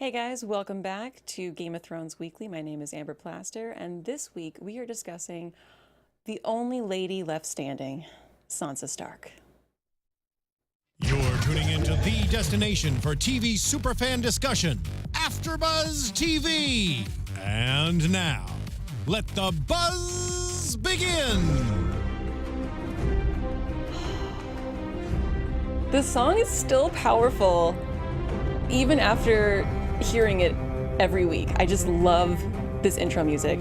Hey guys, welcome back to Game of Thrones Weekly. My name is Amber Plaster, and this week we are discussing the only lady left standing, Sansa Stark. You're tuning into the destination for TV superfan discussion, AfterBuzz TV. And now, let the buzz begin. The song is still powerful, even after hearing it every week. I just love this intro music.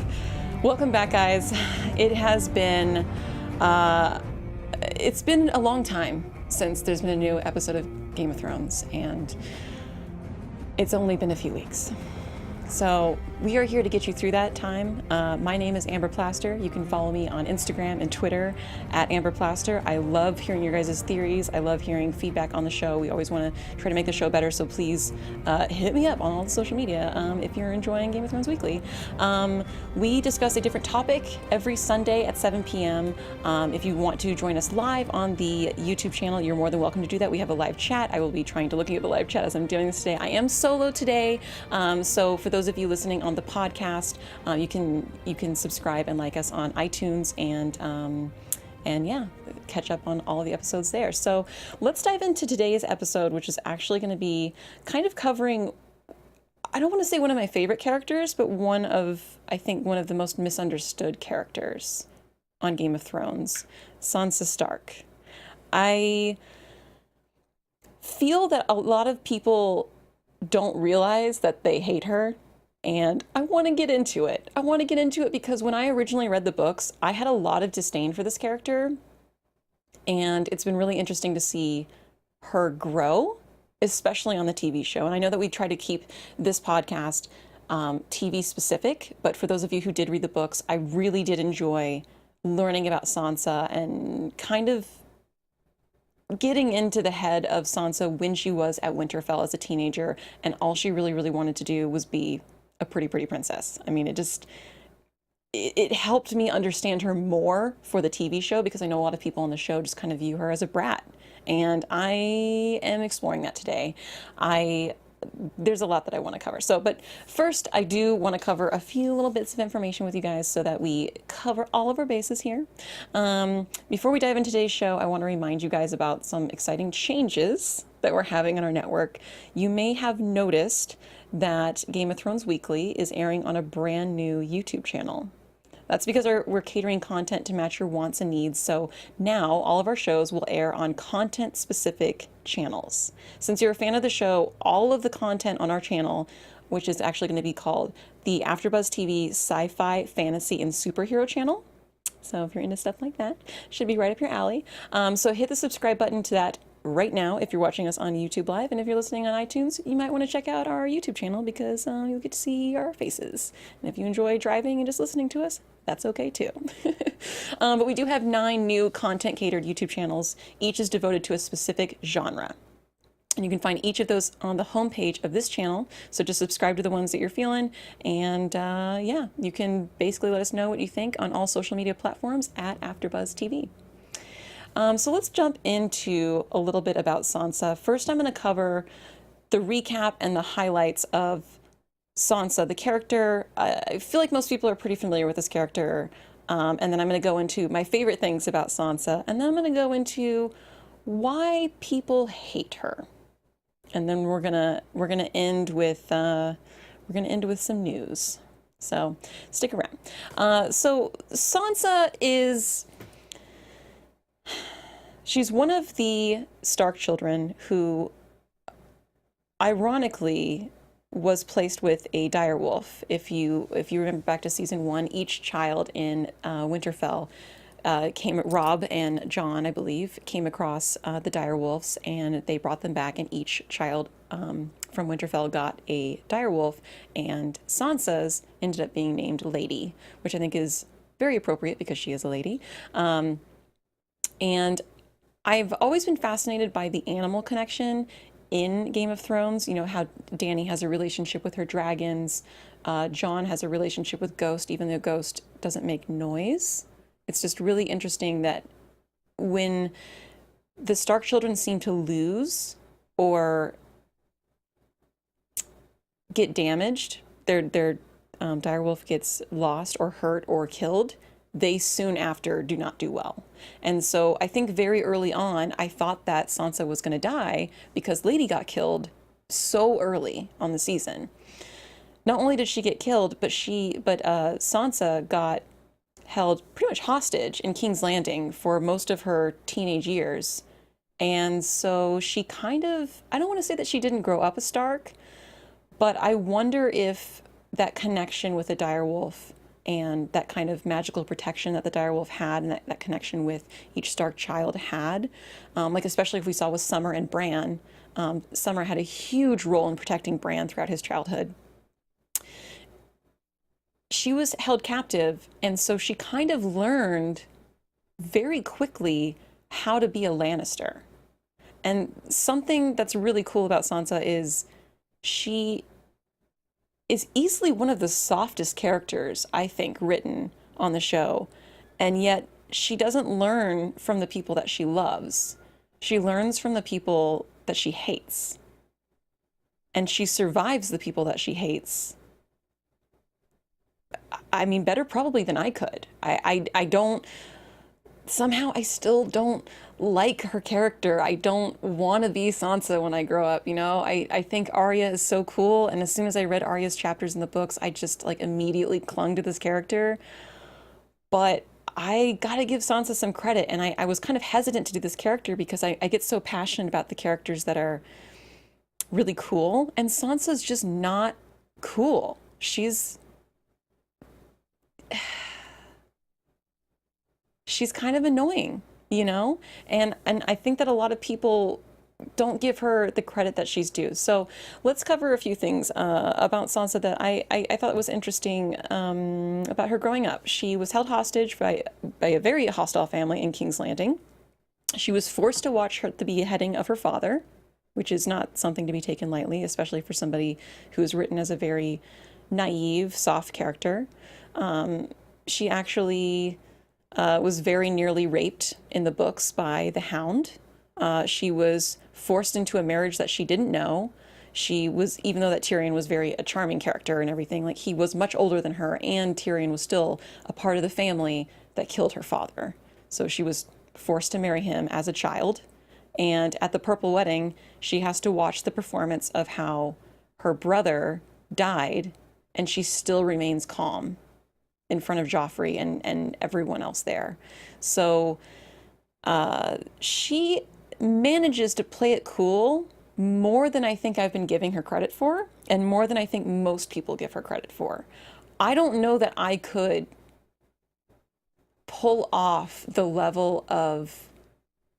Welcome back, guys. It has been, it's been a long time since there's been a new episode of Game of Thrones, and it's only been a few weeks. So we are here to get you through that time. My name is Amber Plaster. You can follow me on Instagram and Twitter at Amber Plaster. I love hearing your guys' theories. I love hearing feedback on the show. We always want to try to make the show better, so please hit me up on all the social media if you're enjoying Game of Thrones Weekly. We discuss a different topic every Sunday at 7 p.m. If you want to join us live on the YouTube channel, you're more than welcome to do that. We have a live chat. I will be trying to look at the live chat as I'm doing this today. I am solo today, so for those of you listening on the podcast, you can subscribe and like us on iTunes and yeah, catch up on all of the episodes there. So let's dive into today's episode, which is actually going to be kind of covering, I don't want to say one of my favorite characters, but I think one of the most misunderstood characters on Game of Thrones, Sansa Stark. I feel that a lot of people don't realize that they hate her. And I want to get into it. I want to get into it because when I originally read the books, I had a lot of disdain for this character. And it's been really interesting to see her grow, especially on the TV show. And I know that we try to keep this podcast TV specific, but for those of you who did read the books, I really did enjoy learning about Sansa and kind of getting into the head of Sansa when she was at Winterfell as a teenager, and all she really, really wanted to do was be a pretty princess. I mean, it helped me understand her more for the TV show, because I know a lot of people on the show just kind of view her as a brat, and I am exploring that today. There's a lot that I want to cover. But first, I do want to cover a few little bits of information with you guys so that we cover all of our bases here. Before we dive into today's show, I want to remind you guys about some exciting changes that we're having on our network. You may have noticed that Game of Thrones Weekly is airing on a brand new YouTube channel. That's because we're catering content to match your wants and needs. So now all of our shows will air on content-specific channels. Since you're a fan of the show, all of the content on our channel, which is actually going to be called the AfterBuzz TV Sci-Fi, Fantasy, and Superhero channel. So if you're into stuff like that, should be right up your alley. So hit the subscribe button to that right now if you're watching us on YouTube Live, and if you're listening on iTunes, you might want to check out our YouTube channel because you'll get to see our faces. And if you enjoy driving and just listening to us, that's okay too. But we do have 9 new content catered YouTube channels. Each is devoted to a specific genre. And you can find each of those on the homepage of this channel. So just subscribe to the ones that you're feeling. And yeah, you can basically let us know what you think on all social media platforms at AfterBuzz TV. So let's jump into a little bit about Sansa. First, I'm going to cover the recap and the highlights of Sansa, the character. I feel like most people are pretty familiar with this character. And then I'm going to go into my favorite things about Sansa. And then I'm going to go into why people hate her. And then we're gonna end with some news. So stick around. So Sansa she's one of the Stark children who, ironically, was placed with a direwolf. If you remember back to season 1, each child in Winterfell Rob and John, I believe, came across the direwolves, and they brought them back, and each child from Winterfell got a direwolf, and Sansa's ended up being named Lady, which I think is very appropriate because she is a lady. And I've always been fascinated by the animal connection in Game of Thrones. You know, how Dany has a relationship with her dragons. Jon has a relationship with Ghost, even though Ghost doesn't make noise. It's just really interesting that when the Stark children seem to lose or get damaged, their direwolf gets lost or hurt or killed, they soon after do not do well. And so I think very early on, I thought that Sansa was going to die because Lady got killed so early on the season. Not only did she get killed, but Sansa got held pretty much hostage in King's Landing for most of her teenage years. And so she kind of, I don't want to say that she didn't grow up a Stark, but I wonder if that connection with the direwolf and that kind of magical protection that the direwolf had and that connection with each Stark child had, like especially if we saw with Summer and Bran, Summer had a huge role in protecting Bran throughout his childhood. She was held captive, and so she kind of learned very quickly how to be a Lannister. And something that's really cool about Sansa is she is easily one of the softest characters, I think, written on the show. And yet she doesn't learn from the people that she loves. She learns from the people that she hates. And she survives the people that she hates. I mean, better probably than I could. I don't, somehow I still don't like her character. I don't want to be Sansa when I grow up, you know? I think Arya is so cool, and as soon as I read Arya's chapters in the books, I just like immediately clung to this character. But I gotta give Sansa some credit, and I was kind of hesitant to do this character because I get so passionate about the characters that are really cool, and Sansa's just not cool. She's kind of annoying, you know? And I think that a lot of people don't give her the credit that she's due. So let's cover a few things about Sansa that I thought was interesting about her growing up. She was held hostage by a very hostile family in King's Landing. She was forced to watch the beheading of her father, which is not something to be taken lightly, especially for somebody who is written as a very naive, soft character. She actually was very nearly raped in the books by the Hound. She was forced into a marriage that she didn't know. She was, even though that Tyrion was a charming character and everything, like he was much older than her, and Tyrion was still a part of the family that killed her father. So she was forced to marry him as a child. And at the Purple Wedding, she has to watch the performance of how her brother died, and she still remains calm in front of Joffrey and everyone else there. So she manages to play it cool more than I think I've been giving her credit for, and more than I think most people give her credit for. I don't know that I could pull off the level of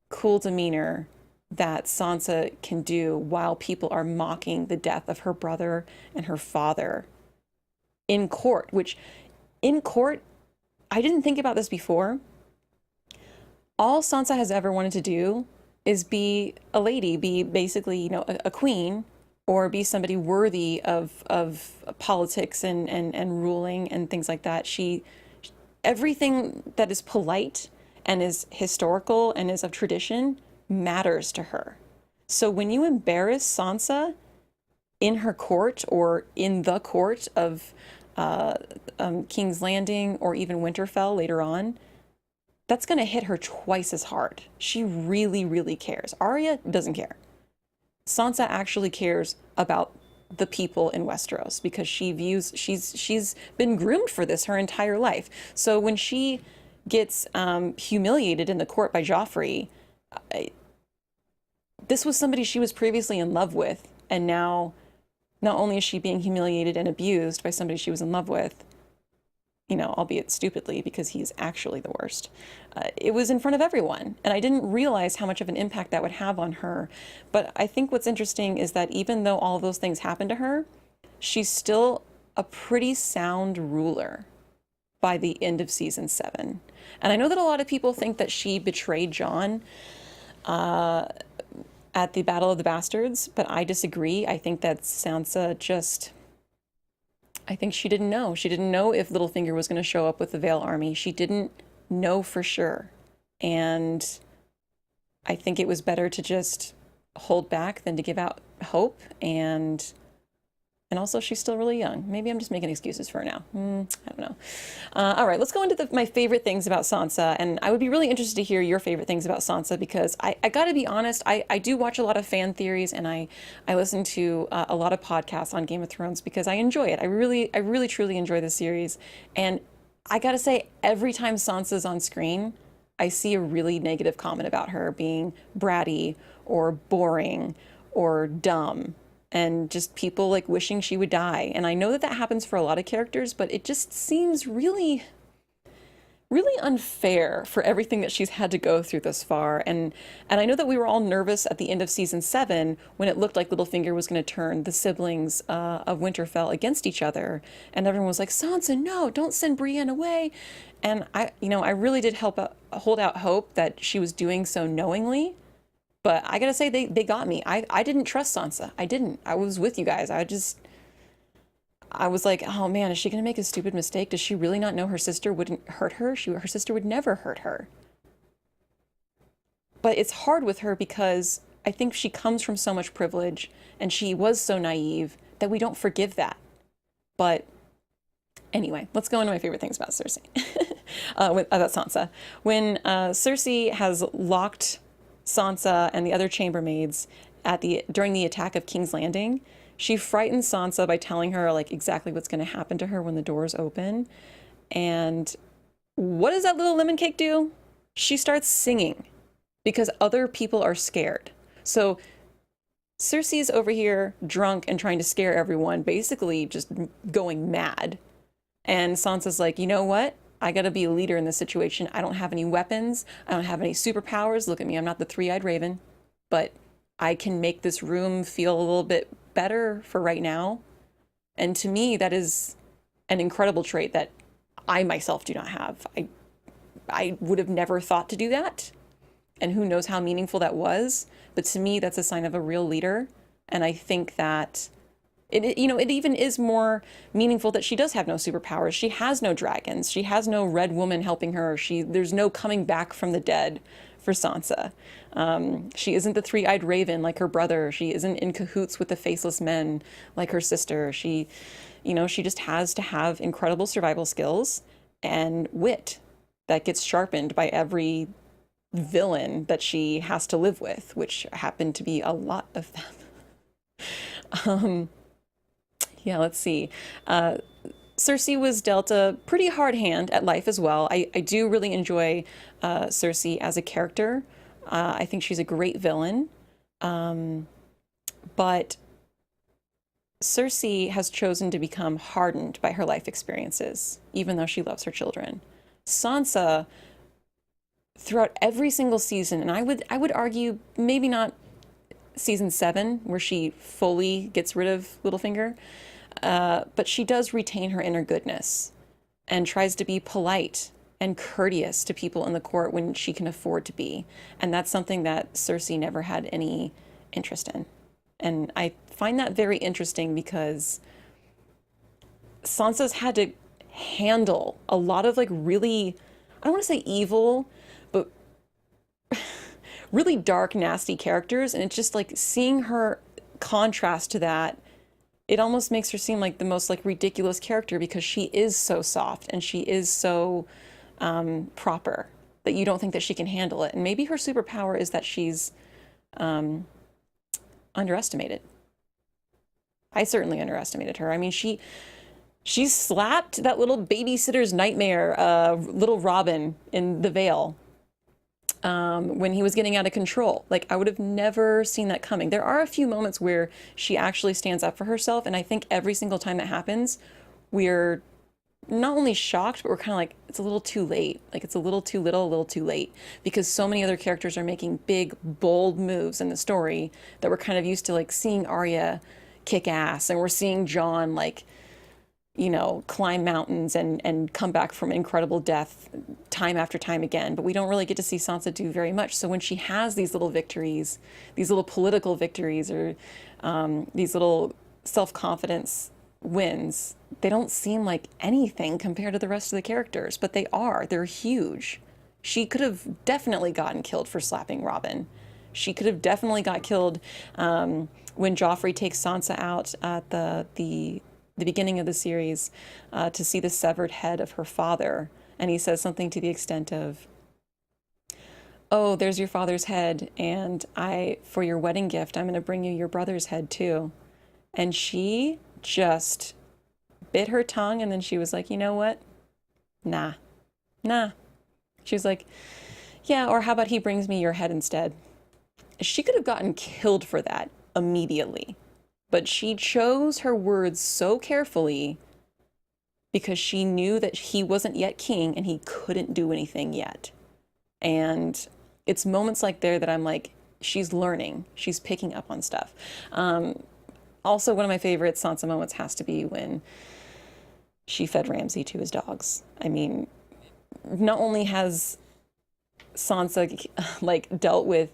cool demeanor that Sansa can do while people are mocking the death of her brother and her father in court, which in court, I didn't think about this before. All Sansa has ever wanted to do is be a lady, be basically, you know, a queen, or be somebody worthy of politics and ruling and things like that. Everything that is polite and is historical and is of tradition matters to her. So when you embarrass Sansa in her court or in the court of King's Landing or even Winterfell later on, that's going to hit her twice as hard. She really, really cares. Arya doesn't care. Sansa actually cares about the people in Westeros because she's been groomed for this her entire life. So when she gets humiliated in the court by Joffrey, this was somebody she was previously in love with, and now not only is she being humiliated and abused by somebody she was in love with, you know, albeit stupidly because he's actually the worst, it was in front of everyone. And I didn't realize how much of an impact that would have on her. But I think what's interesting is that even though all of those things happened to her, she's still a pretty sound ruler by the end of season 7. And I know that a lot of people think that she betrayed Jon at the Battle of the Bastards, but I disagree. I think that Sansa I think she didn't know. She didn't know if Littlefinger was going to show up with the Vale army. She didn't know for sure. And I think it was better to just hold back than to give out hope. And And also, she's still really young. Maybe I'm just making excuses for her now. I don't know. All right, let's go into my favorite things about Sansa. And I would be really interested to hear your favorite things about Sansa because I got to be honest, I do watch a lot of fan theories and I listen to a lot of podcasts on Game of Thrones because I enjoy it. I really, truly enjoy the series. And I got to say, every time Sansa's on screen, I see a really negative comment about her being bratty or boring or dumb and just people like wishing she would die. And I know that that happens for a lot of characters, but it just seems really, really unfair for everything that she's had to go through thus far. And I know that we were all nervous at the end of season 7 when it looked like Littlefinger was going to turn the siblings of Winterfell against each other. And everyone was like, Sansa, no, don't send Brienne away. And I really did hold out hope that she was doing so knowingly. But I gotta say, they got me. I didn't trust Sansa. I didn't. I was with you guys. I was like, oh man, is she gonna make a stupid mistake? Does she really not know her sister wouldn't hurt her? Her sister would never hurt her. But it's hard with her because I think she comes from so much privilege and she was so naive that we don't forgive that. But anyway, let's go into my favorite things about Cersei. About Sansa. When Cersei has locked Sansa and the other chambermaids during the attack of King's Landing, she frightens Sansa by telling her like exactly what's going to happen to her when the doors open. And what does that little lemon cake do? She starts singing because other people are scared. So Cersei's over here drunk and trying to scare everyone, basically just going mad. And Sansa's like, you know what? I gotta be a leader in this situation. I don't have any weapons. I don't have any superpowers. Look at me, I'm not the three-eyed raven, but I can make this room feel a little bit better for right now. And to me, that is an incredible trait that I myself do not have. I would have never thought to do that. And who knows how meaningful that was. But to me, that's a sign of a real leader. And I think that it even is more meaningful that she does have no superpowers. She has no dragons. She has no red woman helping her. There's no coming back from the dead for Sansa. She isn't the three-eyed raven like her brother. She isn't in cahoots with the faceless men like her sister. She just has to have incredible survival skills and wit that gets sharpened by every villain that she has to live with, which happen to be a lot of them. Yeah, let's see. Cersei was dealt a pretty hard hand at life as well. I do really enjoy Cersei as a character. I think she's a great villain. But Cersei has chosen to become hardened by her life experiences, even though she loves her children. Sansa, throughout every single season, and I would argue maybe not season 7, where she fully gets rid of Littlefinger, but she does retain her inner goodness and tries to be polite and courteous to people in the court when she can afford to be. And that's something that Cersei never had any interest in. And I find that very interesting because Sansa's had to handle a lot of like really, I don't want to say evil, but really dark, nasty characters. And it's just like seeing her contrast to that, it almost makes her seem like the most like ridiculous character because she is so soft and she is so proper that you don't think that she can handle it. And maybe her superpower is that she's underestimated. I certainly underestimated her. I mean, she slapped that little babysitter's nightmare, little Robin in the Vale when he was getting out of control. Like, I would have never seen that coming. There are a few moments where she actually stands up for herself, and I think every single time that happens, we're not only shocked, but we're kind of like, it's a little too late. Like, it's a little too little, a little too late, because so many other characters are making big, bold moves in the story that we're kind of used to, like, seeing Arya kick ass, and we're seeing Jon, like, climb mountains and come back from incredible death time after time again. But we don't really get to see Sansa do very much. So when she has these little victories, these little political victories, or these little self-confidence wins, they don't seem like anything compared to the rest of the characters, but they are. They're huge. She could have definitely gotten killed for slapping Robin. She could have definitely got killed when Joffrey takes Sansa out at the beginning of the series to see the severed head of her father. And he says something to the extent of, "Oh, there's your father's head, and for your wedding gift, I'm going to bring you your brother's head too." And she just bit her tongue, and then she was like, "You know what? Nah. She was like, "Yeah, or how about he brings me your head instead?" She could have gotten killed for that immediately, but she chose her words so carefully because she knew that he wasn't yet king and he couldn't do anything yet. And it's moments like there that I'm like, she's learning, she's picking up on stuff. Also, one of my favorite Sansa moments has to be when she fed Ramsay to his dogs. I mean, not only has Sansa like dealt with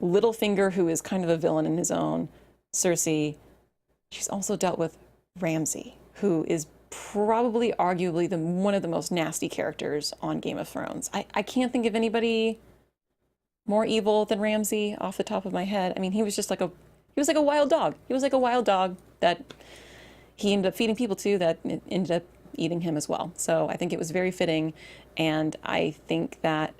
Littlefinger, who is kind of a villain in his own, Cersei, she's also dealt with Ramsay, who is probably arguably one of the most nasty characters on Game of Thrones. I can't think of anybody more evil than Ramsay off the top of my head. I mean, he was like a wild dog. He was like a wild dog that he ended up feeding people to that ended up eating him as well. So I think it was very fitting. And I think that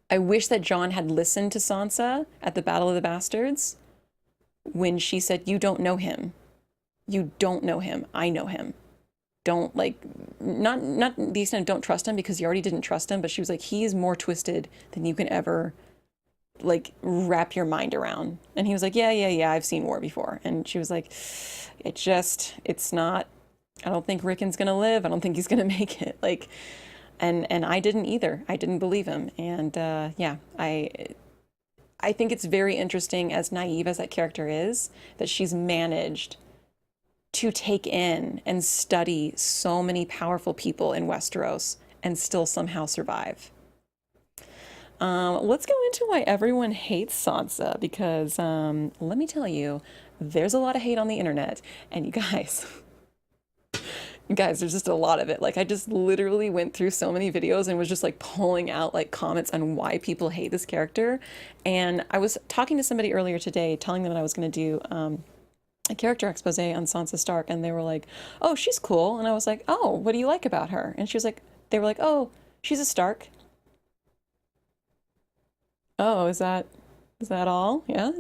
I wish that Jon had listened to Sansa at the Battle of the Bastards when she said, "You don't know him. You don't know him. I know him. Don't not the extent of don't trust him, because you already didn't trust him," but she was like, "He is more twisted than you can ever wrap your mind around." And he was like, yeah, I've seen war before. And she was like, it's not, I don't think Rickon's gonna live. I don't think he's gonna make it. And I didn't either. I didn't believe him. And I think it's very interesting, as naive as that character is, that she's managed to take in and study so many powerful people in Westeros and still somehow survive. Let's go into why everyone hates Sansa, because let me tell you, there's a lot of hate on the internet, and you guys, there's just a lot of it. I just literally went through so many videos and was just pulling out comments on why people hate this character. And I was talking to somebody earlier today, telling them that I was going to do a character expose on Sansa Stark, and they were like, "Oh, she's cool." And I was like, "Oh, what do you like about her?" And they were like, "Oh, she's a Stark." Oh, is that all? Yeah,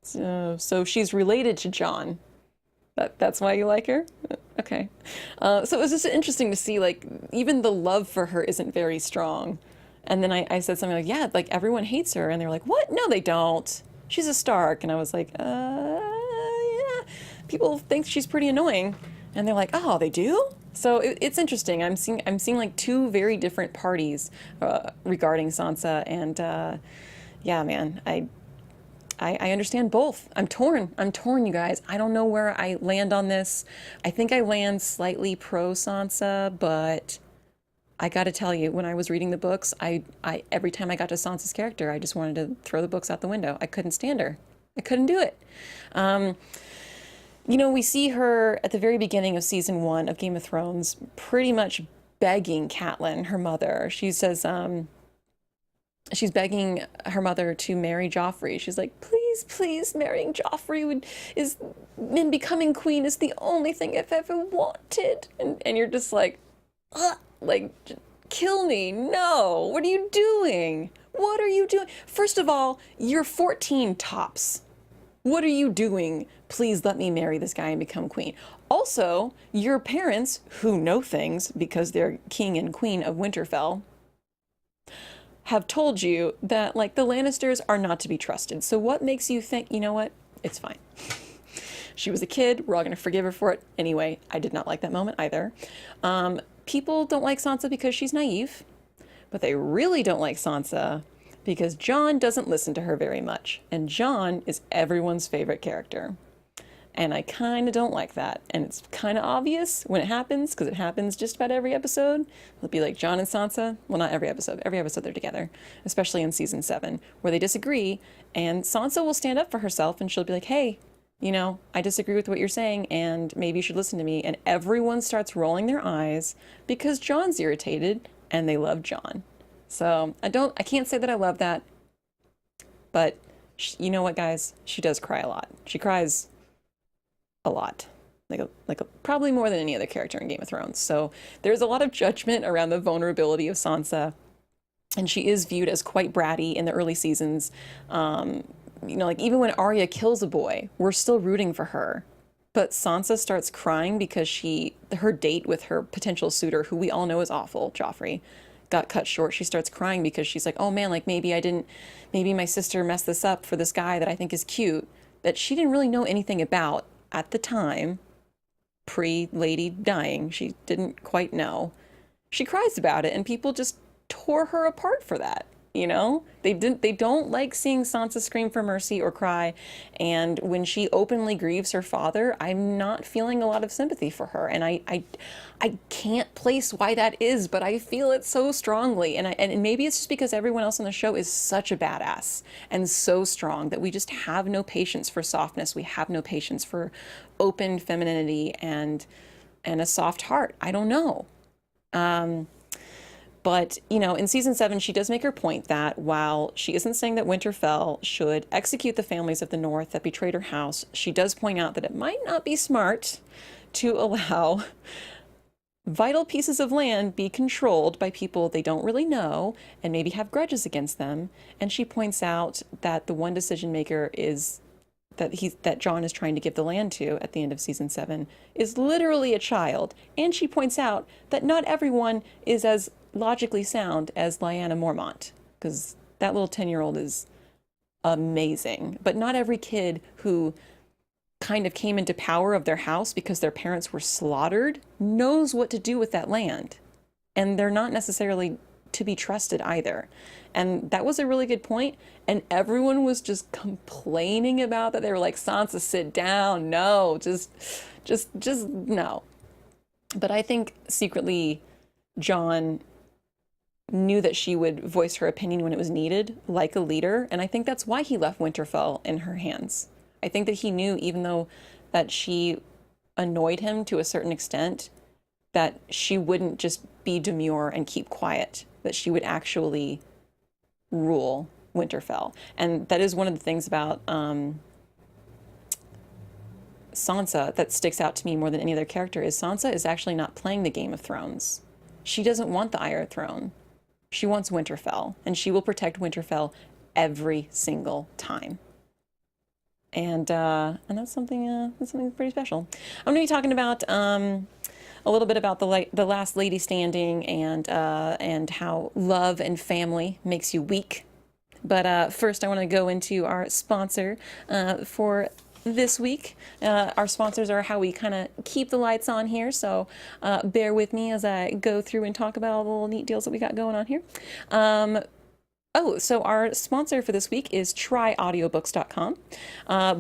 so she's related to Jon. That's why you like her? Okay. So it was just interesting to see, even the love for her isn't very strong. And then I said something yeah, everyone hates her. And they were like, "What? No, they don't. She's a Stark." And I was like, yeah, people think she's pretty annoying. And they're like, "Oh, they do?" So it's interesting. I'm seeing two very different parties regarding Sansa, and yeah, man, I understand both. I'm torn, you guys. I don't know where I land on this. I think I land slightly pro Sansa, but I got to tell you, when I was reading the books, I every time I got to Sansa's character, I just wanted to throw the books out the window. I couldn't stand her. I couldn't do it. We see her at the very beginning of season 1 of Game of Thrones pretty much begging Catelyn, her mother. She says she's begging her mother to marry Joffrey. She's like, please, marrying Joffrey and becoming queen is the only thing I've ever wanted. And you're just like, kill me. No, what are you doing? What are you doing? First of all, you're 14 tops. What are you doing? Please let me marry this guy and become queen. Also, your parents, who know things because they're king and queen of Winterfell, have told you that the Lannisters are not to be trusted. So what makes you think, you know what? It's fine. She was a kid. We're all going to forgive her for it. Anyway, I did not like that moment either. People don't like Sansa because she's naive, but they really don't like Sansa because Jon doesn't listen to her very much. And Jon is everyone's favorite character. And I kind of don't like that. And it's kind of obvious when it happens, because it happens just about every episode. It'll be like Jon and Sansa. Well, not every episode. Every episode they're together, especially in season 7, where they disagree. And Sansa will stand up for herself and she'll be like, "Hey, I disagree with what you're saying, and maybe you should listen to me." And everyone starts rolling their eyes because Jon's irritated and they love Jon. So I can't say that I love that, but you know what, guys? She does cry a lot. She cries a lot. Probably more than any other character in Game of Thrones. So there's a lot of judgment around the vulnerability of Sansa, and she is viewed as quite bratty in the early seasons. Like even when Arya kills a boy, we're still rooting for her. But Sansa starts crying because her date with her potential suitor, who we all know is awful, Joffrey, got cut short. She starts crying because she's like, oh man, like maybe my sister messed this up for this guy that I think is cute, that she didn't really know anything about at the time, pre-lady dying. She didn't quite know. She cries about it, and people just tore her apart for that. They don't like seeing Sansa scream for mercy or cry. And when she openly grieves her father, I'm not feeling a lot of sympathy for her. And I can't place why that is, but I feel it so strongly. And maybe it's just because everyone else on the show is such a badass and so strong that we just have no patience for softness. We have no patience for open femininity and a soft heart. I don't know. But, in season 7, she does make her point that while she isn't saying that Winterfell should execute the families of the North that betrayed her house, she does point out that it might not be smart to allow vital pieces of land be controlled by people they don't really know and maybe have grudges against them. And she points out that the one decision maker is that Jon is trying to give the land to at the end of season 7 is literally a child. And she points out that not everyone is as logically sound as Lyanna Mormont, because that little 10-year-old is amazing. But not every kid who kind of came into power of their house because their parents were slaughtered knows what to do with that land. And they're not necessarily to be trusted either. And that was a really good point. And everyone was just complaining about that. They were like, Sansa, sit down. No, just no. But I think secretly Jon knew that she would voice her opinion when it was needed, like a leader. And I think that's why he left Winterfell in her hands. I think that he knew, even though that she annoyed him to a certain extent, that she wouldn't just be demure and keep quiet, that she would actually rule Winterfell. And that is one of the things about Sansa that sticks out to me more than any other character, is Sansa is actually not playing the Game of Thrones. She doesn't want the Iron Throne. She wants Winterfell, and she will protect Winterfell every single time. And that's something pretty special. I'm going to be talking about a little bit about the last lady standing and how love and family makes you weak. But first, I want to go into our sponsor for this week. Our sponsors are how we kind of keep the lights on here, so bear with me as I go through and talk about all the little neat deals that we got going on here. So our sponsor for this week is tryaudiobooks.com.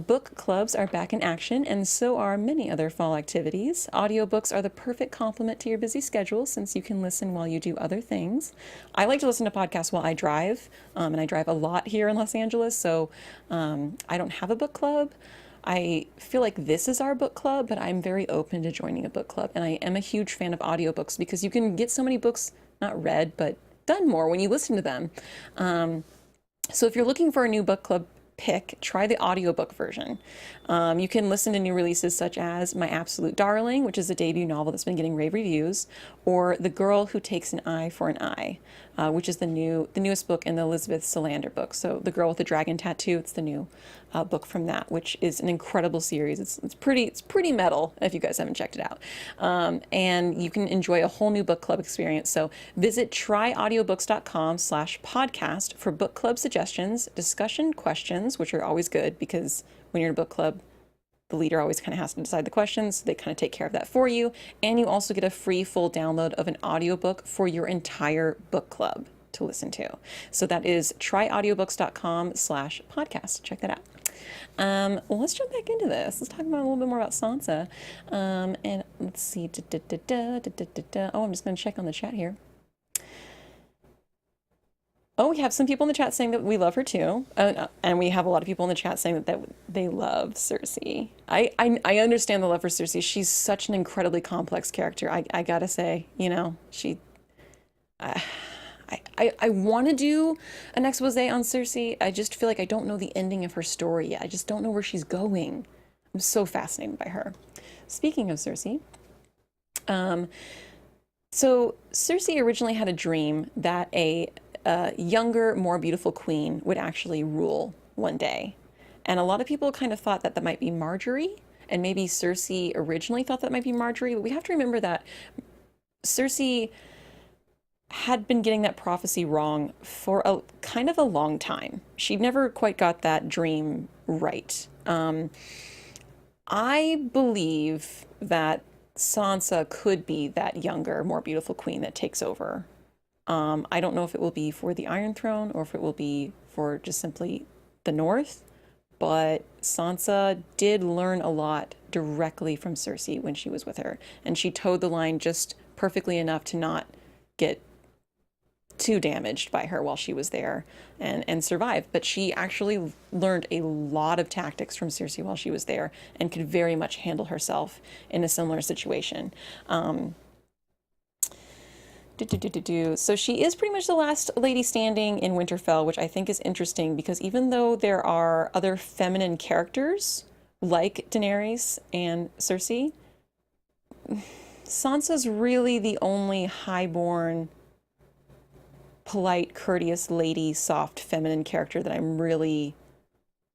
Book clubs are back in action, and so are many other fall activities. Audiobooks are the perfect complement to your busy schedule, since you can listen while you do other things. I like to listen to podcasts while I drive, and I drive a lot here in Los Angeles, so I don't have a book club. I feel like this is our book club, but I'm very open to joining a book club, and I am a huge fan of audiobooks because you can get so many books, not read, but done more when you listen to them. So if you're looking for a new book club pick, try the audiobook version. You can listen to new releases such as My Absolute Darling, which is a debut novel that's been getting rave reviews, or The Girl Who Takes an Eye for an Eye, which is the newest book in the Elizabeth Salander book. So The Girl with the Dragon Tattoo, it's the new book from that, which is an incredible series. It's pretty metal if you guys haven't checked it out. And you can enjoy a whole new book club experience. So visit tryaudiobooks.com/podcast for book club suggestions, discussion questions, which are always good because when you're in a book club, the leader always kind of has to decide the questions. So they kind of take care of that for you. And you also get a free full download of an audiobook for your entire book club to listen to. So that is tryaudiobooks.com/podcast. Check that out. Well, let's jump back into this. Let's talk about a little bit more about Sansa. And let's see. Oh, I'm just going to check on the chat here. Oh, we have some people in the chat saying that we love her too. And we have a lot of people in the chat saying that they love Cersei. I understand the love for Cersei. She's such an incredibly complex character. I gotta say, I want to do an expose on Cersei. I just feel like I don't know the ending of her story yet. I just don't know where she's going. I'm so fascinated by her. Speaking of Cersei, so Cersei originally had a dream that a younger, more beautiful queen would actually rule one day. And a lot of people kind of thought that that might be Marjorie, and maybe Cersei originally thought that might be Marjorie, but we have to remember that Cersei had been getting that prophecy wrong for a kind of a long time. She never quite got that dream right. I believe that Sansa could be that younger, more beautiful queen that takes over. I don't know if it will be for the Iron Throne or if it will be for just simply the North, but Sansa did learn a lot directly from Cersei when she was with her, and she towed the line just perfectly enough to not get too damaged by her while she was there and survive. But she actually learned a lot of tactics from Cersei while she was there and could very much handle herself in a similar situation. So she is pretty much the last lady standing in Winterfell, which I think is interesting because even though there are other feminine characters like Daenerys and Cersei, Sansa's really the only highborn, polite, courteous lady, soft, feminine character that I'm really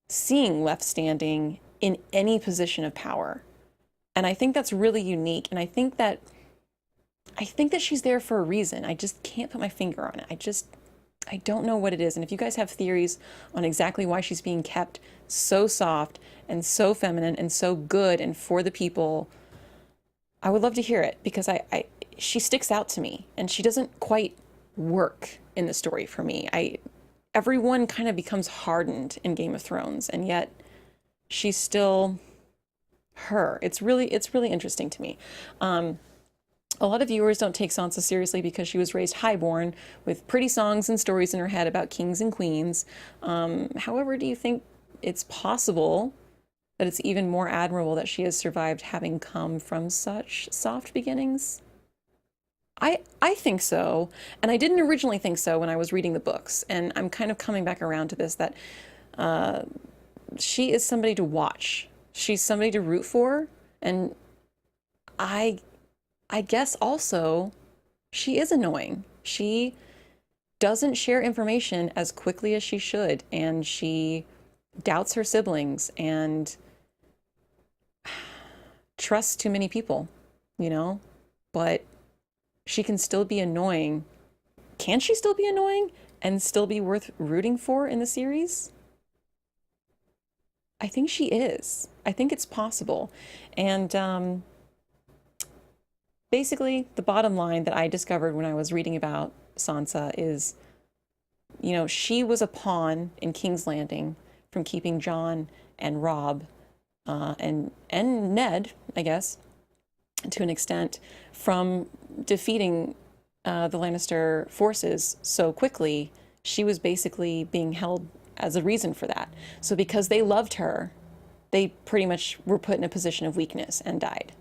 seeing left standing in any position of power. And I think that's really unique. And I think that she's there for a reason. I just can't put my finger on it. I don't know what it is. And if you guys have theories on exactly why she's being kept so soft and so feminine and so good and for the people, I would love to hear it because she sticks out to me and she doesn't quite work in the story for me. Everyone kind of becomes hardened in Game of Thrones, and yet she's still her. It's really interesting to me. A lot of viewers don't take Sansa seriously because she was raised highborn with pretty songs and stories in her head about kings and queens. However, do you think it's possible that it's even more admirable that she has survived having come from such soft beginnings? I think so, and I didn't originally think so when I was reading the books, and I'm kind of coming back around to this, that she is somebody to watch. She's somebody to root for, and I guess also she is annoying. She doesn't share information as quickly as she should, and she doubts her siblings and trusts too many people, but she can still be annoying. Can she still be annoying and still be worth rooting for in the series? I think she is. I think it's possible. And basically, the bottom line that I discovered when I was reading about Sansa is, she was a pawn in King's Landing from keeping Jon and Robb and Ned, I guess, to an extent, from defeating the Lannister forces so quickly. She was basically being held as a reason for that. So because they loved her, they pretty much were put in a position of weakness and died.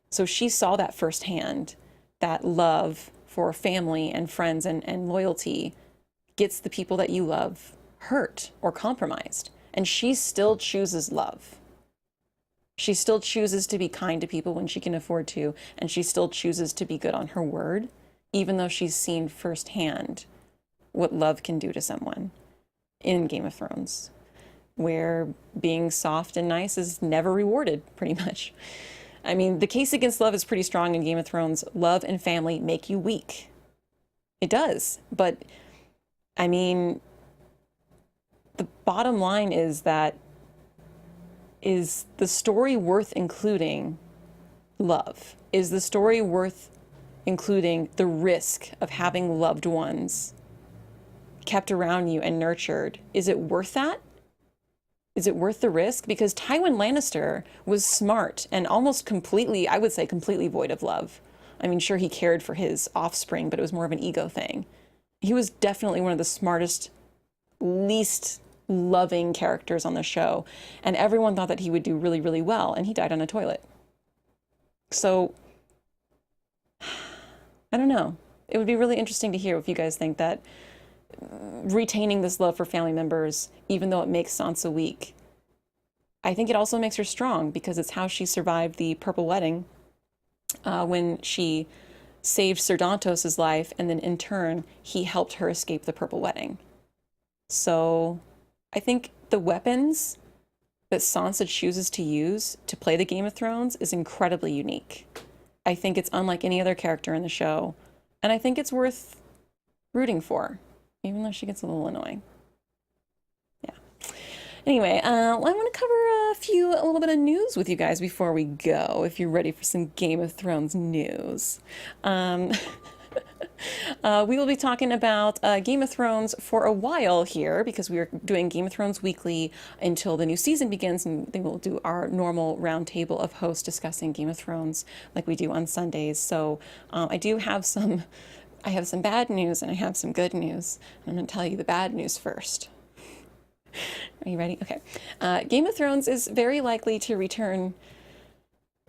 So she saw that firsthand, that love for family and friends and loyalty gets the people that you love hurt or compromised. And she still chooses love. She still chooses to be kind to people when she can afford to, and she still chooses to be good on her word, even though she's seen firsthand what love can do to someone in Game of Thrones, where being soft and nice is never rewarded, pretty much. I mean, the case against love is pretty strong in Game of Thrones. Love and family make you weak. It does. But, I mean, the bottom line is that is the story worth including love? Is the story worth including the risk of having loved ones kept around you and nurtured? Is it worth that? Is it worth the risk? Because Tywin Lannister was smart and almost completely, I would say, completely void of love. I mean, sure, he cared for his offspring, but it was more of an ego thing. He was definitely one of the smartest, least loving characters on the show, and everyone thought that he would do really, really well, and he died on a toilet. So I don't know. it would be really interesting to hear if you guys think that retaining this love for family members, even though it makes Sansa weak, I think it also makes her strong because it's how she survived the Purple Wedding when she saved Ser Dantos's life, and then in turn, he helped her escape the Purple Wedding. So I think the weapons that Sansa chooses to use to play the Game of Thrones is incredibly unique. I think it's unlike any other character in the show, and I think it's worth rooting for, even though she gets a little annoying. Yeah. Anyway, I want to cover a little bit of news with you guys before we go, if you're ready for some Game of Thrones news. We will be talking about Game of Thrones for a while here because we are doing Game of Thrones weekly until the new season begins, and then we'll do our normal roundtable of hosts discussing Game of Thrones like we do on Sundays. So I have some bad news and I have some good news. I'm going to tell you the bad news first. Are you ready? Okay. Game of Thrones is very likely to return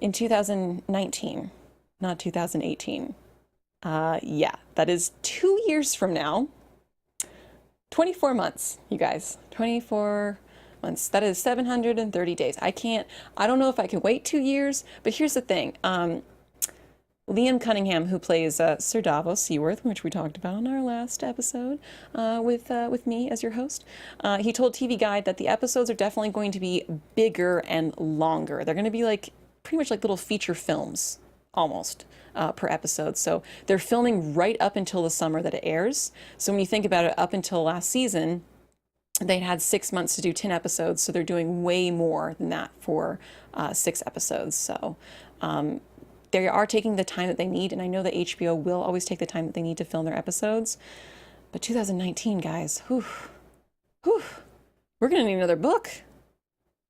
in 2019, not 2018. Yeah, that is 2 years from now. 24 months, you guys. 24 months. That is 730 days. I don't know if I can wait 2 years, but here's the thing. Liam Cunningham, who plays Sir Davos Seaworth, which we talked about in our last episode with me as your host, he told TV Guide that the episodes are definitely going to be bigger and longer. They're going to be pretty much like little feature films, almost, per episode. So they're filming right up until the summer that it airs. So when you think about it, up until last season, they had 6 months to do 10 episodes. So they're doing way more than that for 6 episodes. So they are taking the time that they need, and I know that HBO will always take the time that they need to film their episodes. But 2019, guys, we're going to need another book.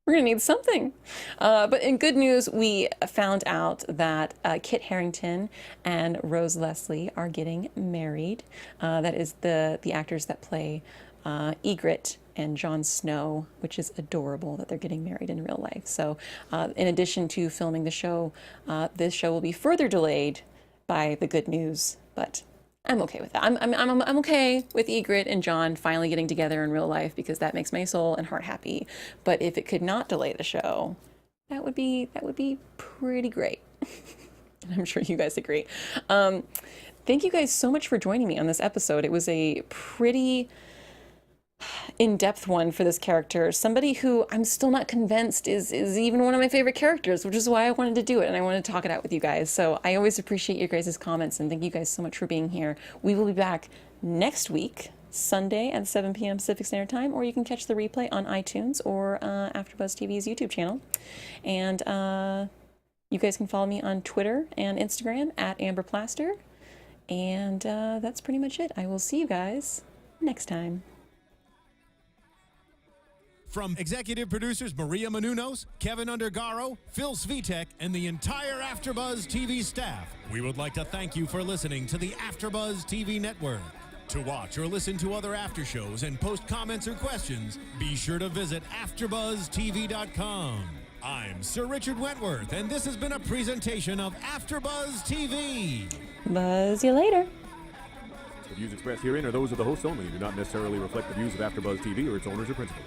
We're going to need something. But in good news, we found out that Kit Harington and Rose Leslie are getting married. That is the actors that play Ygritte and Jon Snow, which is adorable that they're getting married in real life. So in addition to filming the show, this show will be further delayed by the good news, but I'm okay with that. I'm okay with Ygritte and Jon finally getting together in real life because that makes my soul and heart happy. But if it could not delay the show, that would be pretty great. I'm sure you guys agree. Thank you guys so much for joining me on this episode. It was a pretty in-depth one for this character, somebody who I'm still not convinced is even one of my favorite characters, which is why I wanted to do it and I wanted to talk it out with you guys. So I always appreciate your guys' comments, and thank you guys so much for being here. We will be back next week, Sunday at 7 p.m. Pacific Standard Time, or you can catch the replay on iTunes or AfterBuzz TV's YouTube channel. And you guys can follow me on Twitter and Instagram at Amber Plaster. And that's pretty much it. I will see you guys next time. From executive producers Maria Menounos, Kevin Undergaro, Phil Svitek, and the entire AfterBuzz TV staff, we would like to thank you for listening to the AfterBuzz TV network. To watch or listen to other after shows and post comments or questions, be sure to visit AfterBuzzTV.com. I'm Sir Richard Wentworth, and this has been a presentation of AfterBuzz TV. Buzz you later. The views expressed herein are those of the hosts only and do not necessarily reflect the views of AfterBuzz TV or its owners or principals.